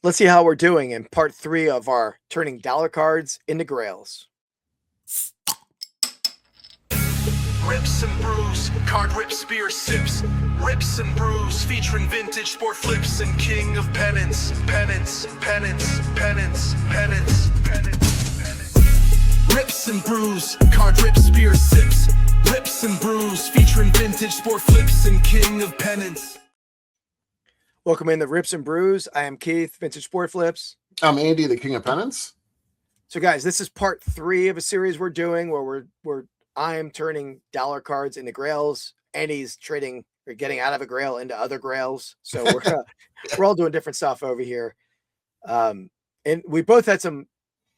let's see how we're doing in part 3 of our turning dollar cards into grails. Rips and brews, card rip spear sips. Rips and brews, featuring vintage sport flips and king of penance. Penance, penance, penance, penance, penance, penance. Rips and brews, card rip spear sips. Rips and brews, featuring vintage sport flips and king of penance. Welcome in the Rips and Brews. I am Keith, Vintage Sport Flips. I'm Andy, the King of Penance. So, guys, this is part 3 of a series we're doing where I'm turning dollar cards into grails. Andy's trading or getting out of a grail into other grails. So we're all doing different stuff over here. And we both have some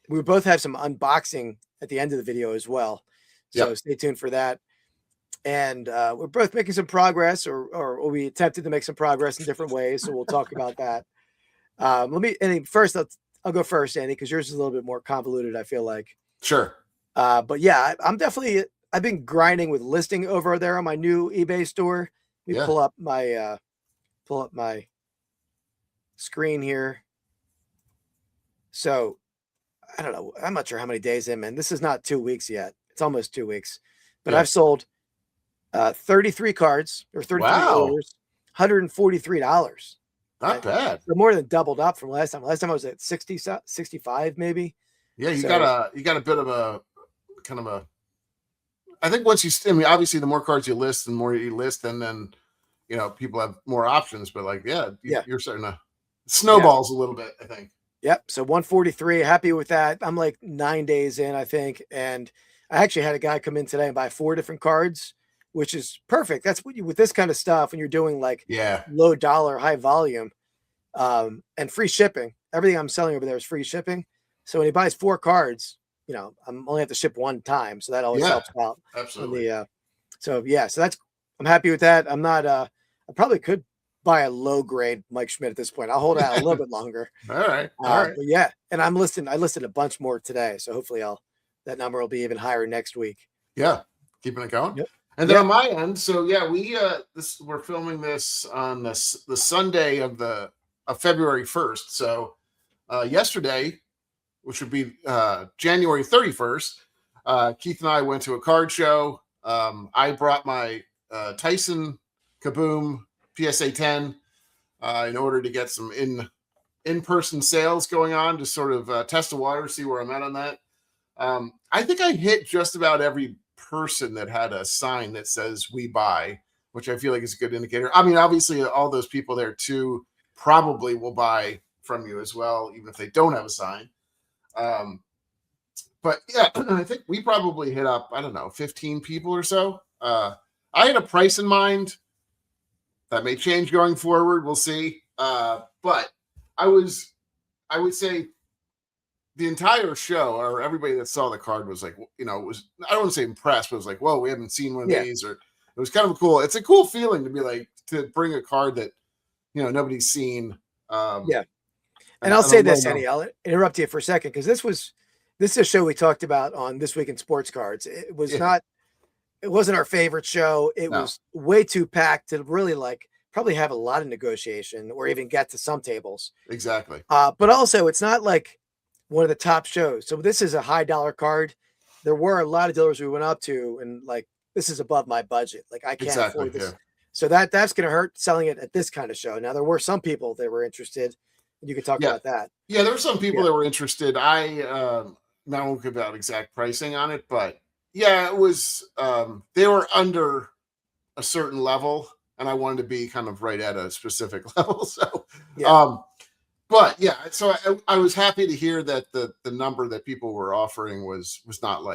unboxing at the end of the video as well. So Stay tuned for that. And we're both making some progress, or we attempted to make some progress in different ways. So we'll talk about that. First, I'll go first, Andy, because yours is a little bit more convoluted, I feel like. Sure. But yeah, I've been grinding with listing over there on my new eBay store. Let me pull up my screen here. So I don't know. I'm not sure how many days in, man. This is not 2 weeks yet. It's almost 2 weeks, but I've sold 33 cards or 33 orders, $143. Not bad. They're more than doubled up from last time. Last time I was at 60, 65 maybe. Yeah, you got a bit of a kind of a. I think obviously the more cards you list, and more you list, and then people have more options. But you're starting to snowballs a little bit, I think. Yep. So 143, happy with that. I'm like 9 days in, I think, and I actually had a guy come in today and buy 4 different cards, which is perfect. That's what with this kind of stuff when you're doing like low dollar, high volume, and free shipping. Everything I'm selling over there is free shipping. So when he buys 4 cards, I'm only have to ship one time. So that always helps out. Absolutely. So that's, I'm happy with that. I'm not, I probably could buy a low grade Mike Schmidt at this point. I'll hold out a little bit longer. All right. But yeah. And I listed a bunch more today. So hopefully that number will be even higher next week. Yeah. Keeping it going. Yep. And then on my end, so we're filming this on the Sunday of February 1st. So yesterday, which would be January 31st, Keith and I went to a card show. I brought my Tyson Kaboom PSA 10 in order to get some in-person sales going on to sort of test the water, see where I'm at on that. I think I hit just about every person that had a sign that says "We buy," which I feel like is a good indicator. I mean, obviously, all those people there too probably will buy from you as well, even if they don't have a sign. But yeah, I think we probably hit up, 15 people or so. I had a price in mind that may change going forward. We'll see. But I would say the entire show, or everybody that saw the card, was like, I don't want to say impressed, but it was like, whoa, we haven't seen one of these, or it was kind of cool. It's a cool feeling to be like, to bring a card that, nobody's seen. And I'll say this, Andy, I'll interrupt you for a second, because this is a show we talked about on This Week in Sports Cards. It was it wasn't our favorite show. It was way too packed to really probably have a lot of negotiation or even get to some tables. Exactly. But also it's not like one of the top shows. So this is a high dollar card. There were a lot of dealers we went up to and this is above my budget. I can't afford this. Yeah. So that's going to hurt selling it at this kind of show. Now there were some people that were interested. You could talk about that. Yeah, there were some people that were interested. I won't give out exact pricing on it, but it was they were under a certain level, and I wanted to be kind of right at a specific level. So, so I was happy to hear that the number that people were offering was not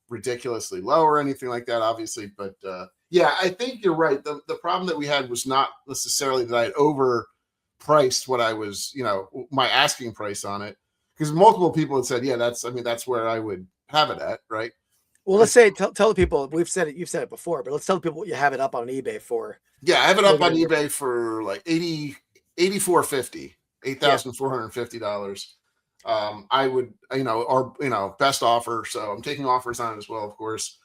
ridiculously low or anything like that, obviously. But I think you're right. The problem that we had was not necessarily that I had overpriced what I was, my asking price on it, because multiple people had said, that's where I would have it at, right? Well, let's say tell the people, you've said it before, but let's tell the people what you have it up on eBay for. Yeah, I have it up on eBay for $84.50, $8,450. I would, best offer. So I'm taking offers on it as well, of course.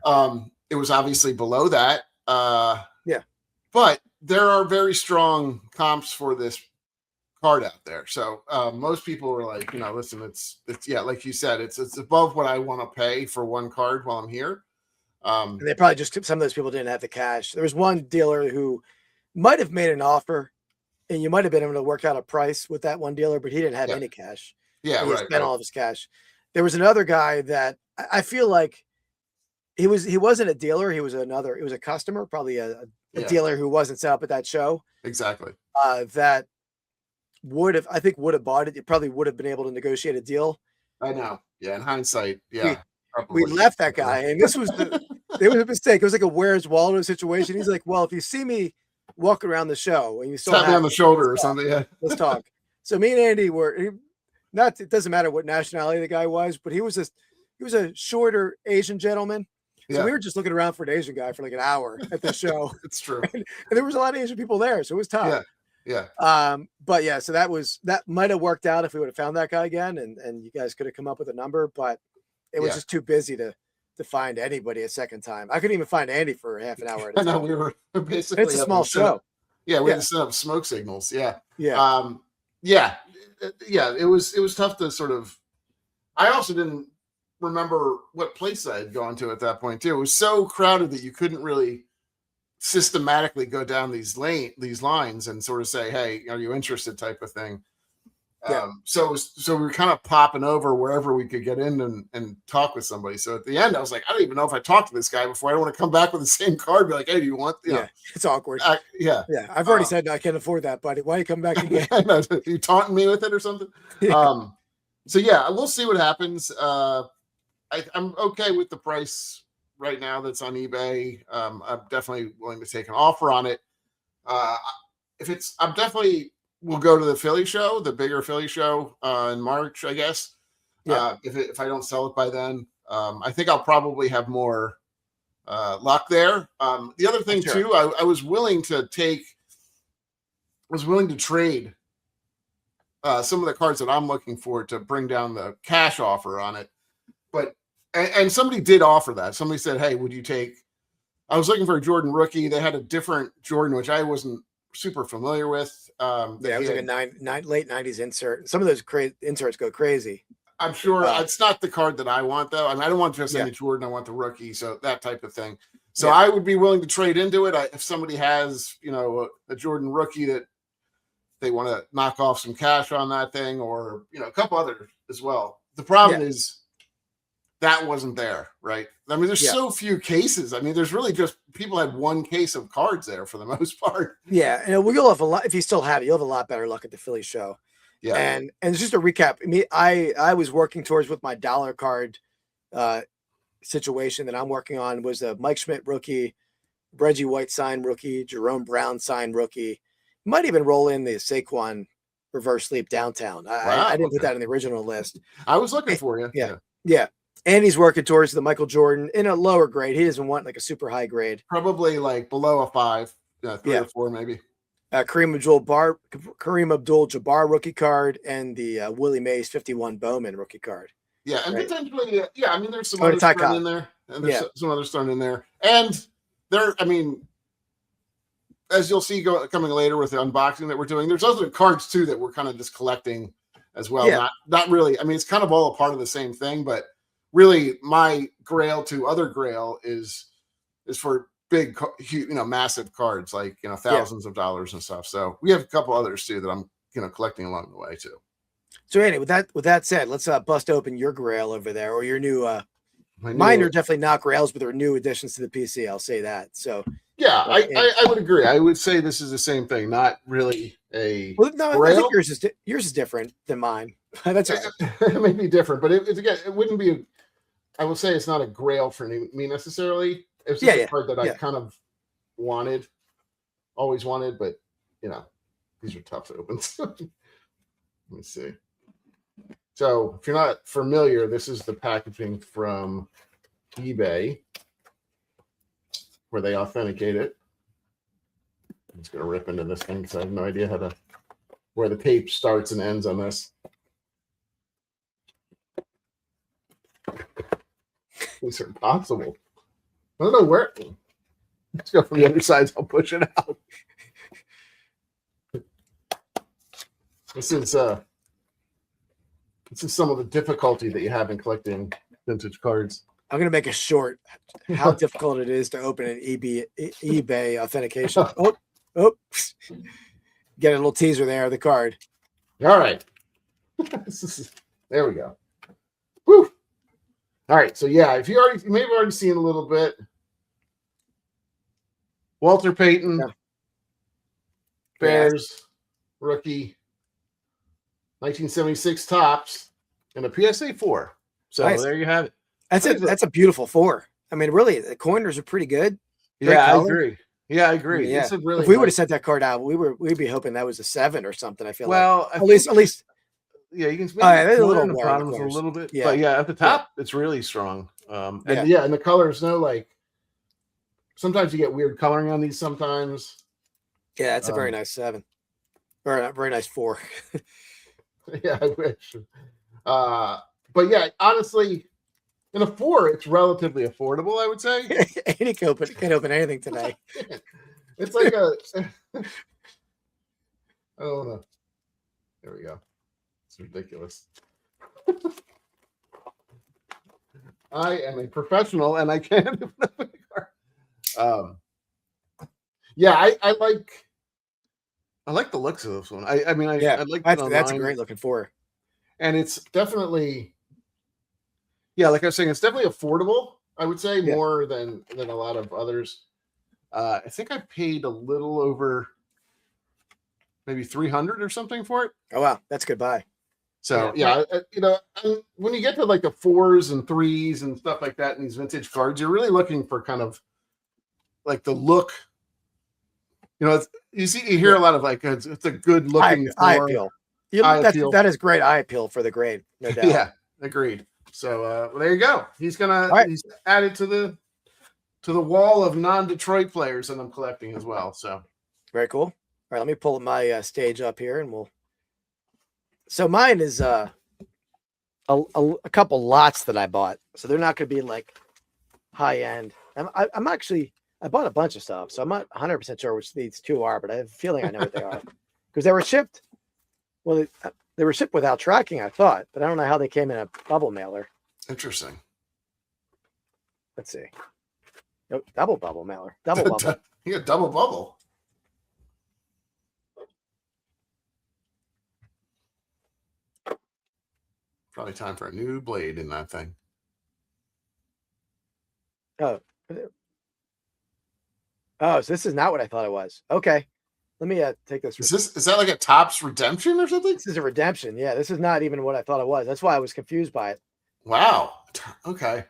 It was obviously below that. But there are very strong comps for this card out there. So most people were like, listen, it's yeah, like you said, it's above what I want to pay for one card while I'm here. And they probably just, some of those people didn't have the cash. There was one dealer who might have made an offer, and you might have been able to work out a price with that one dealer, but he didn't have any cash. Yeah, he spent all of his cash. There was another guy that I feel like he wasn't a dealer. He was a customer, probably a dealer who wasn't set up at that show. Exactly. That would have bought it. You probably would have been able to negotiate a deal. I know. Yeah. In hindsight. Yeah. We left that guy, and this was it was a mistake. It was like a Where's Waldo situation. He's like, well, if you see me walk around the show and you still tap me on the shoulder or something, let's talk. So me and Andy it doesn't matter what nationality the guy was, but he was a shorter Asian gentleman. So we were just looking around for an Asian guy for like an hour at the show. It's true. And there was a lot of Asian people there, so it was tough. Yeah. But yeah, so that might have worked out if we would have found that guy again, and you guys could have come up with a number, but it was just too busy to find anybody a second time. I couldn't even find Andy for half an hour. I know, we were basically. It's a small show. We had to set up smoke signals. Yeah. Yeah. It was tough to sort of. I also didn't remember what place I had gone to at that point too. It was so crowded that you couldn't really systematically go down these lines and sort of say, hey, are you interested, type of thing. So we were kind of popping over wherever we could get in and talk with somebody. So at the end, I was like, I don't even know if I talked to this guy before. I don't want to come back with the same card. Be like, hey, do you want? It's awkward. Yeah. I've already said I can't afford that, buddy. Why you come back again? I know, you taunting me with it or something. So we'll see what happens. I'm okay with the price right now that's on eBay. I'm definitely willing to take an offer on it. We'll go to the Philly show, the bigger Philly show in March, I guess. If I don't sell it by then, I think I'll probably have more luck there. The other thing too, I was willing to trade some of the cards that I'm looking for to bring down the cash offer on it. But and somebody did offer that. Somebody said, hey, would you take? I was looking for a Jordan rookie. They had a different Jordan, which I wasn't super familiar with. It was like a late 90s insert. Some of those inserts go crazy. I'm sure it's not the card that I want, though. I mean, I don't want just any Jordan. I want the rookie, so that type of thing. So I would be willing to trade into it if somebody has, a Jordan rookie that they want to knock off some cash on that thing, or a couple others as well. The problem is that wasn't there, right? I mean, there's so few cases. I mean, there's really just people had one case of cards there for the most part. Yeah, and you'll have a lot if you still have it. You'll have a lot better luck at the Philly show. Yeah, and just a recap. I mean, I was working towards with my dollar card situation that I'm working on was a Mike Schmidt rookie, Reggie White signed rookie, Jerome Brown signed rookie. Might even roll in the Saquon reverse sleep downtown. I didn't put that in the original list. I was looking for you. Yeah. And he's working towards the Michael Jordan in a lower grade. He doesn't want like a super high grade. Probably like below a 5, 3 or 4 maybe. Kareem Abdul-Jabbar rookie card and the Willie Mays 51 Bowman rookie card. Yeah, and potentially, I mean, there's some others thrown in there. And there's some others thrown in there. And as you'll see coming later with the unboxing that we're doing, there's other cards too that we're kind of just collecting as well. Yeah. Not really. I mean, it's kind of all a part of the same thing, but really my Grail to other Grail is for big, massive cards, like, thousands of dollars and stuff. So we have a couple others too that I'm, collecting along the way too. So anyway, with that said, let's bust open your Grail over there, or your new, mine are definitely not Grails, but they're new additions to the PC. I'll say that. So yeah, I would agree. I would say this is the same thing, not really a Grail. I think yours is different than mine. That's right. It may be different, but it wouldn't be. I will say it's not a Grail for me necessarily. It's just a card that I kind of always wanted, but these are tough to open. Let me see. So if you're not familiar, this is the packaging from eBay where they authenticate it. I'm just going to rip into this thing because I have no idea where the tape starts and ends on this. These are impossible. I don't know where. Let's go from the other side. So I'll push it out. This is some of the difficulty that you have in collecting vintage cards. I'm gonna make a short. How difficult it is to open an eBay authentication. Oh, get a little teaser there of the card. All right. There we go. Woo. All right. So yeah, if you may have already seen a little bit. Walter Payton, Yeah. Bears, rookie, 1976 tops, and a PSA 4. So Nice. there you have it. That's a beautiful 4. I mean, really, the corners are pretty good. Great Yeah, color. I agree. Yeah, I agree. Yeah. It's a really If we nice- would have sent that card out, we'd be hoping that was a 7 or something. I feel well, like. At least yeah, you can maybe there's a fill little in the more on the bottoms a corners. little bit, Yeah. but yeah, at the top it's really strong. And Yeah. and the colors, no, like sometimes you get weird coloring on these. Sometimes, yeah, it's a very nice 7 or a very nice 4. yeah, I wish. But yeah, honestly, in a 4, it's relatively affordable, I would say. He can't open anything today. It's like a. I don't know. There we go. It's ridiculous. I am a professional and I can't. Yeah, I like the looks of this one. I mean, I like That's a great looking 4. and it's definitely, yeah, like I was saying, it's definitely affordable. I would say more than a lot of others. I think I paid a little over maybe 300 or something for it. Oh wow, that's a good buy. So yeah, and when you get to like the 4s and 3s and stuff like that in these vintage cards, you're really looking for kind of like the look. You hear a lot of like it's a good looking eye appeal. appeal. That is great eye appeal for the grade, no doubt. Yeah, agreed. So well, there you go. He's added to the wall of non-Detroit players that I'm collecting as well. So very cool. All right, let me pull my stage up here, and So mine is a couple lots that I bought, so they're not going to be like high end. I bought a bunch of stuff, so I'm not 100% sure which these 2 are, but I have a feeling I know what they are because they were shipped. Well, they were shipped without tracking, I thought, but I don't know how they came in a bubble mailer. interesting. Let's see. Nope, double bubble mailer. Double bubble. You got double bubble. Probably time for a new blade in that thing. Oh, so this is not what I thought it was. Okay, let me take this. Is that like a Topps redemption or something? This is a redemption. Yeah, this is not even what I thought it was. That's why I was confused by it. Wow. Okay.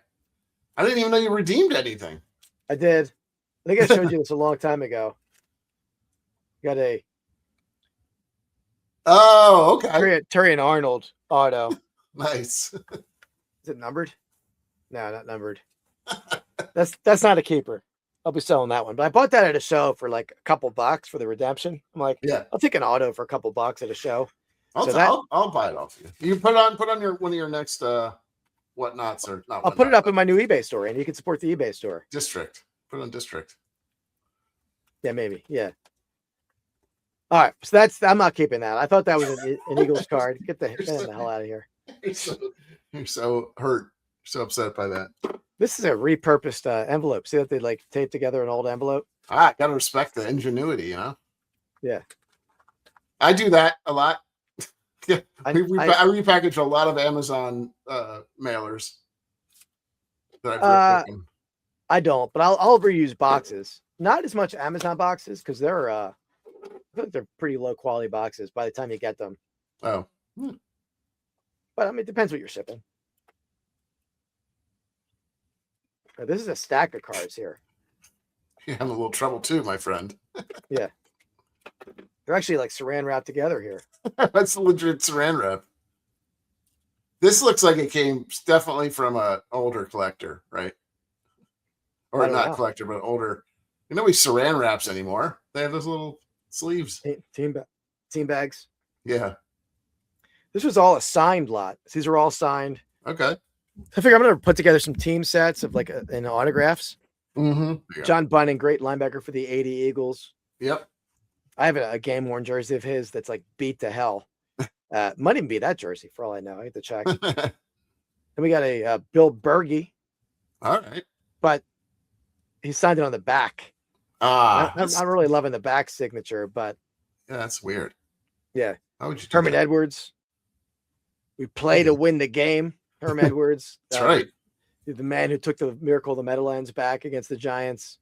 I didn't even know you redeemed anything. I did. I think I showed you this a long time ago. Got a okay. Terry and Arnold auto. Nice. Is it numbered? No, not numbered. That's not a keeper. I'll be selling that one. But I bought that at a show for like a couple bucks for the redemption. I'm like, yeah, I'll take an auto for a couple bucks at a show. I'll buy it off you. You put on one of your next whatnots or not. I'll put it up in my new eBay store, and you can support the eBay store. District. Put it on District. Yeah, maybe. Yeah. All right. So I'm not keeping that. I thought that was an Eagles card. Get the hell out of here. You're so hurt. You're so upset by that. This is a repurposed envelope. See that they like taped together an old envelope? Gotta respect the ingenuity, Yeah. I do that a lot. Yeah. I I repackage a lot of Amazon mailers that I've taken. I don't, but I'll reuse boxes. Not as much Amazon boxes because they're I feel like they're pretty low quality boxes by the time you get them. Oh. But I mean, it depends what you're shipping. This is a stack of cards here. You're having a little trouble too, my friend. Yeah. They're actually like saran wrapped together here. That's legit saran wrap. This looks like it came definitely from an older collector, right? Or not collector, but older. We saran wraps anymore. They have those little sleeves. Team bags. Yeah. This was all a signed lot. These are all signed. Okay. I figure I'm going to put together some team sets of like in autographs. Mm-hmm. John Bunning, great linebacker for the 80 Eagles. Yep. I have a game worn jersey of his that's like beat to hell. Might even be that jersey for all I know. I have to check. Then we got a Bill Berge, All right. but he signed it on the back. Ah, I'm really loving the back signature, but yeah, that's weird. yeah. How would you do Herman that? Edwards. We play to win the game. Herman Edwards. That's right. The man who took the Miracle of the Meadowlands back against the Giants.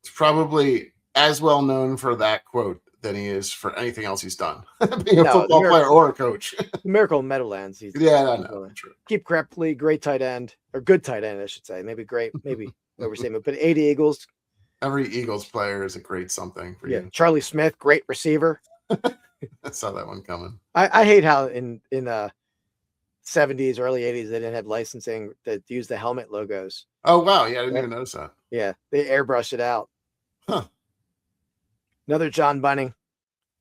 It's probably as well known for that quote than he is for anything else he's done. Being a football player or a coach. The Miracle of Meadowlands. Yeah, I know. True. Keep Krepley, great tight end, or good tight end, I should say. Maybe great, maybe overstatement, but 80 Eagles. Every Eagles player is a great something for you. Charlie Smith, great receiver. I saw that one coming. I hate how in 70s, early 80s, they didn't have licensing that use the helmet logos. Oh, wow. Yeah, I didn't even notice that. Yeah, they airbrushed it out. Huh. Another John Bunning. Is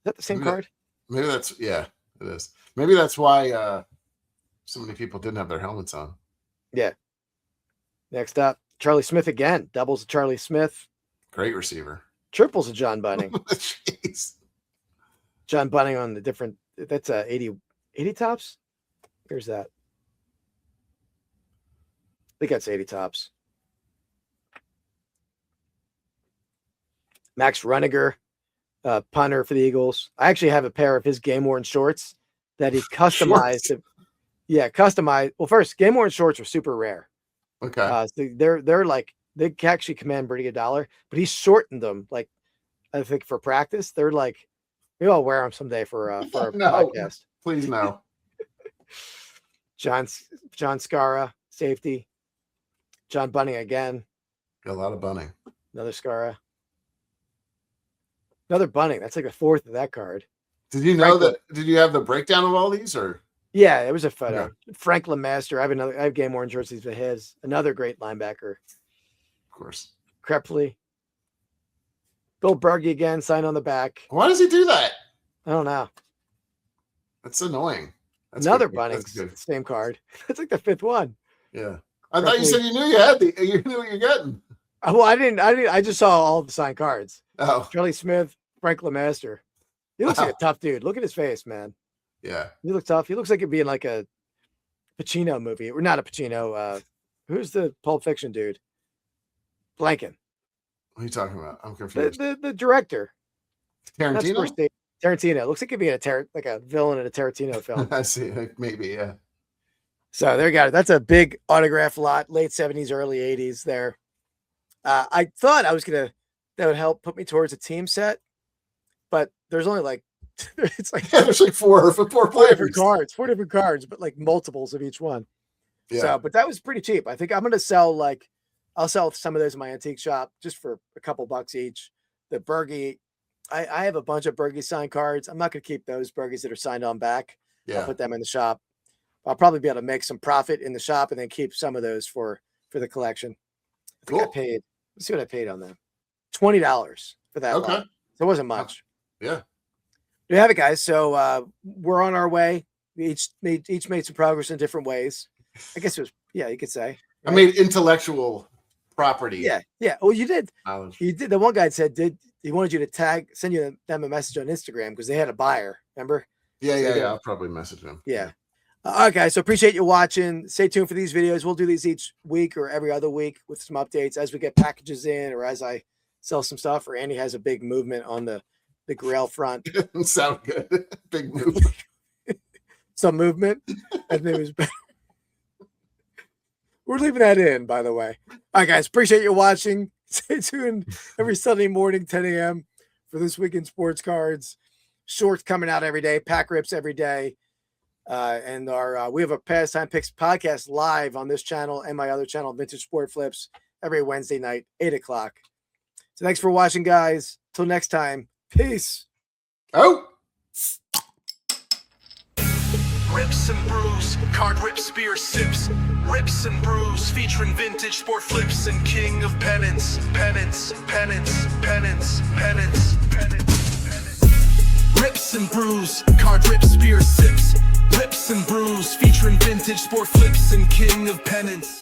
that the same card? Maybe that's, yeah, it is. Maybe that's why so many people didn't have their helmets on. Yeah. Next up, Charlie Smith again. Doubles of Charlie Smith. Great receiver. Triples of John Bunning. Jeez. John Bunning on the different, that's 80 tops? Here's that. I think that's 80 tops. Max Runniger, punter for the Eagles. I actually have a pair of his game-worn shorts that he customized. Customized. Well, first, game-worn shorts are super rare. Okay. So they're like, they actually command pretty good dollar, but he shortened them, like, I think for practice. They're like, maybe I'll wear them someday for a podcast. Please no. John Scarra, safety. John Bunning again. Got a lot of Bunning. Another Scarra. Another Bunning. That's like a fourth of that card. Did you know that? Did you have the breakdown of all these, or? Yeah, it was a photo. Okay. Franklin Master. I have game worn jerseys of his. Another great linebacker. Of course. Krepley. Bill Berge again, sign on the back. Why does he do that? I don't know. That's annoying. That's Another good. Bunning, That's good. same card. That's like the fifth one. Yeah. I thought you said you knew you had you knew what you're getting. Well, I didn't. I just saw all the signed cards. Oh. Charlie Smith, Franklin Master. He looks like a tough dude. Look at his face, man. Yeah. He looks tough. He looks like it'd be in like a Pacino movie. Or not a Pacino. Who's the Pulp Fiction dude? Blanken. What are you talking about? I'm confused. The director. Tarantino? Tarantino. Looks like it'd be a villain in a Tarantino film. I see. Maybe, yeah. So there you got it. That's a big autograph lot, late 70s, early 80s there. I thought that would help put me towards a team set, but there's only like, it's like, there's like four different cards, but like multiples of each one. Yeah. So, but that was pretty cheap. I think I'm going to sell I'll sell some of those in my antique shop just for a couple bucks each. The Berge, I have a bunch of Berge signed cards. I'm not going to keep those Berges that are signed on back. Yeah. I'll put them in the shop. I'll probably be able to make some profit in the shop and then keep some of those for the collection. I think I paid, let's see what I paid on them. $20 for that lot. So it wasn't much. Yeah. There you have it, guys. So we're on our way. We each made some progress in different ways. I guess it was, yeah, you could say. Right? I made intellectual property. Yeah. Yeah. Well, you did. Knowledge. You did. The one guy said, he wanted you to send them a message on Instagram because they had a buyer. Remember? Yeah. I'll probably message them. Yeah. All right, guys. So appreciate you watching. Stay tuned for these videos. We'll do these each week or every other week with some updates as we get packages in or as I sell some stuff or Andy has a big movement on the Grail front. Sound good. Big move. Some movement. I think it was better. We're leaving that in, by the way. All right, guys. Appreciate you watching. Stay tuned every Sunday morning, 10 a.m. for This Week in Sports Cards. Shorts coming out every day. Pack rips every day. And we have a Pastime Picks podcast live on this channel and my other channel, Vintage Sport Flips, every Wednesday night, 8 o'clock. So thanks for watching, guys. Till next time. Peace. Oh. Rips and brews, card rip spear sips. Rips and brews, featuring vintage sport flips and king of pennants. Pennants. Rips and brews, card rip spear sips. Rips and brews, featuring vintage sport flips and king of pennants.